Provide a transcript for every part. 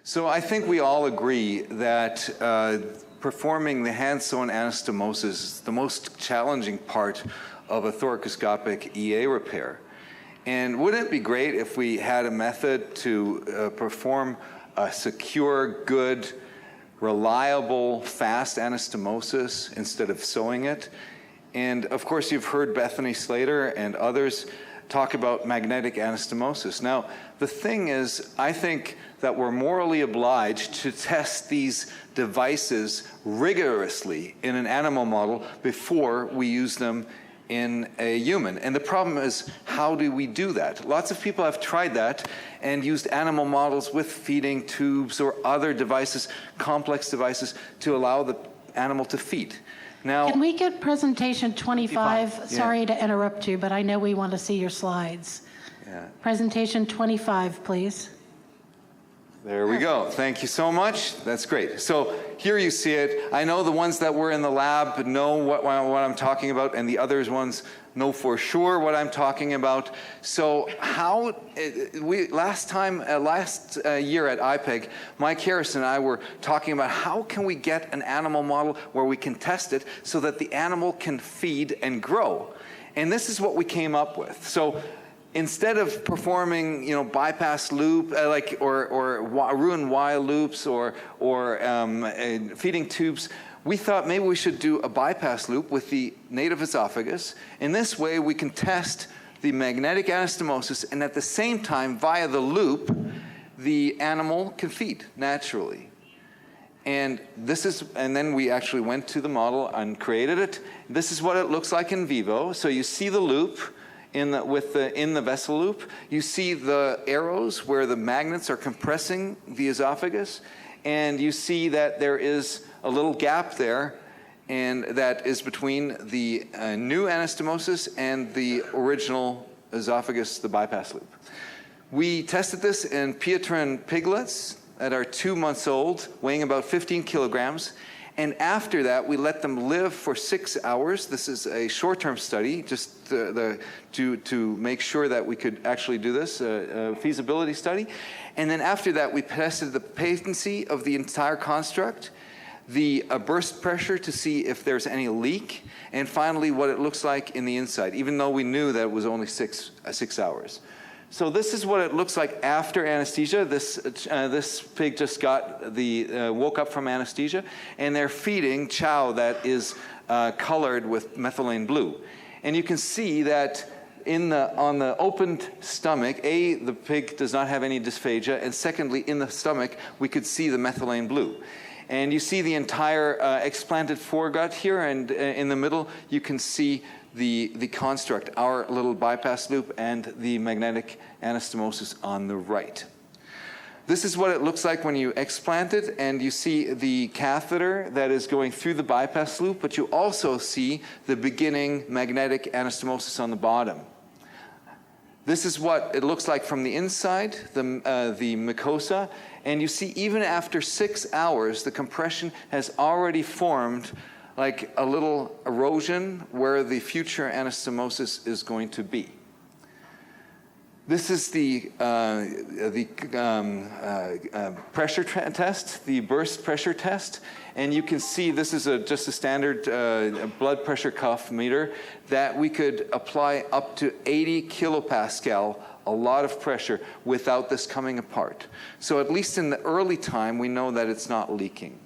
So I think we all agree that performing the hand-sewn anastomosis is the most challenging part of a thoracoscopic EA repair. And wouldn't it be great if we had a method to perform a secure, good, reliable, fast anastomosis instead of sewing it? And of course, you've heard Bethany Slater and others talk about magnetic anastomosis. Now, the thing is, I think that we're morally obliged to test these devices rigorously in an animal model before we use them in a human. And the problem is, how do we do that? Lots of people have tried that and used animal models with feeding tubes or other devices, complex devices, to allow the animal to feed. Now, can we get presentation 25? Yeah. Sorry to interrupt you, but I know we want to see your slides. Yeah. Presentation 25, please. There we go. Thank you so much. That's great. So here you see it. I know the ones that were in the lab know what I'm talking about, and the others ones know for sure what I'm talking about. So last year at IPEG, Mike Harris and I were talking about how can we get an animal model where we can test it so that the animal can feed and grow. And this is what we came up with. So instead of performing, bypass loop, or Roux-en-Y loops or feeding tubes, we thought maybe we should do a bypass loop with the native esophagus. In this way, we can test the magnetic anastomosis, and at the same time, via the loop, the animal can feed naturally. And then we actually went to the model and created it. This is what it looks like in vivo. So you see the loop in the vessel loop. You see the arrows where the magnets are compressing the esophagus, and you see that there is a little gap there, and that is between the new anastomosis and the original esophagus, the bypass loop. We tested this in Pietran piglets that are 2 months old, weighing about 15 kilograms. And after that, we let them live for 6 hours. This is a short-term study, just to make sure that we could actually do this, a feasibility study. And then after that, we tested the patency of the entire construct, the burst pressure to see if there's any leak, and finally what it looks like in the inside, even though we knew that it was only 6 hours. So this is what it looks like after anesthesia. This pig just woke up from anesthesia, and they're feeding chow that is colored with methylene blue. And you can see that on the opened stomach, the pig does not have any dysphagia, and secondly, in the stomach, we could see the methylene blue. And you see the entire explanted foregut here, and in the middle, you can see the construct, our little bypass loop, and the magnetic anastomosis on the right. This is what it looks like when you explant it, and you see the catheter that is going through the bypass loop, but you also see the beginning magnetic anastomosis on the bottom. This is what it looks like from the inside, the mucosa, and you see even after 6 hours, the compression has already formed like a little erosion where the future anastomosis is going to be. This is the pressure test, the burst pressure test, and you can see this is just a standard blood pressure cuff meter that we could apply up to 80 kilopascal, a lot of pressure, without this coming apart. So at least in the early time, we know that it's not leaking.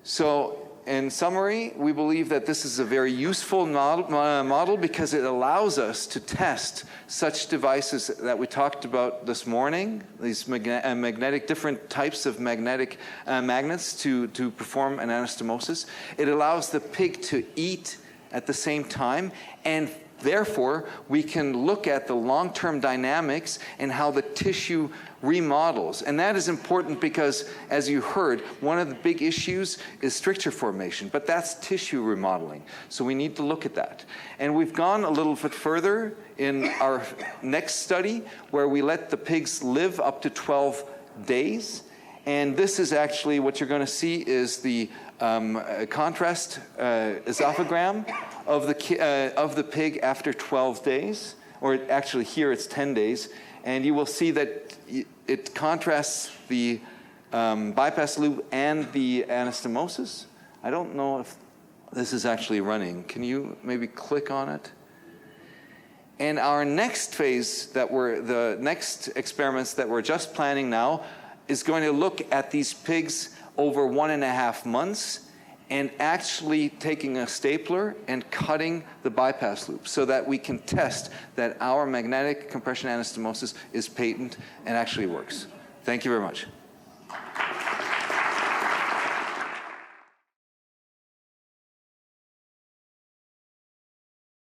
So in summary, we believe that this is a very useful model because it allows us to test such devices that we talked about this morning, these different types of magnets to perform an anastomosis. It allows the pig to eat at the same time, and therefore, we can look at the long-term dynamics and how the tissue remodels. And that is important because, as you heard, one of the big issues is stricture formation, but that's tissue remodeling. So we need to look at that. And we've gone a little bit further in our next study, where we let the pigs live up to 12 days. And this is actually what you're going to see is the contrast esophagram of the pig after 12 days. or actually here it's 10 days, and you will see that it contrasts the bypass loop and the anastomosis. I don't know if this is actually running. Can you maybe click on it? And our next phase the next experiments that we're just planning now is going to look at these pigs over 1.5 months and actually taking a stapler and cutting the bypass loop so that we can test that our magnetic compression anastomosis is patent and actually works. Thank you very much.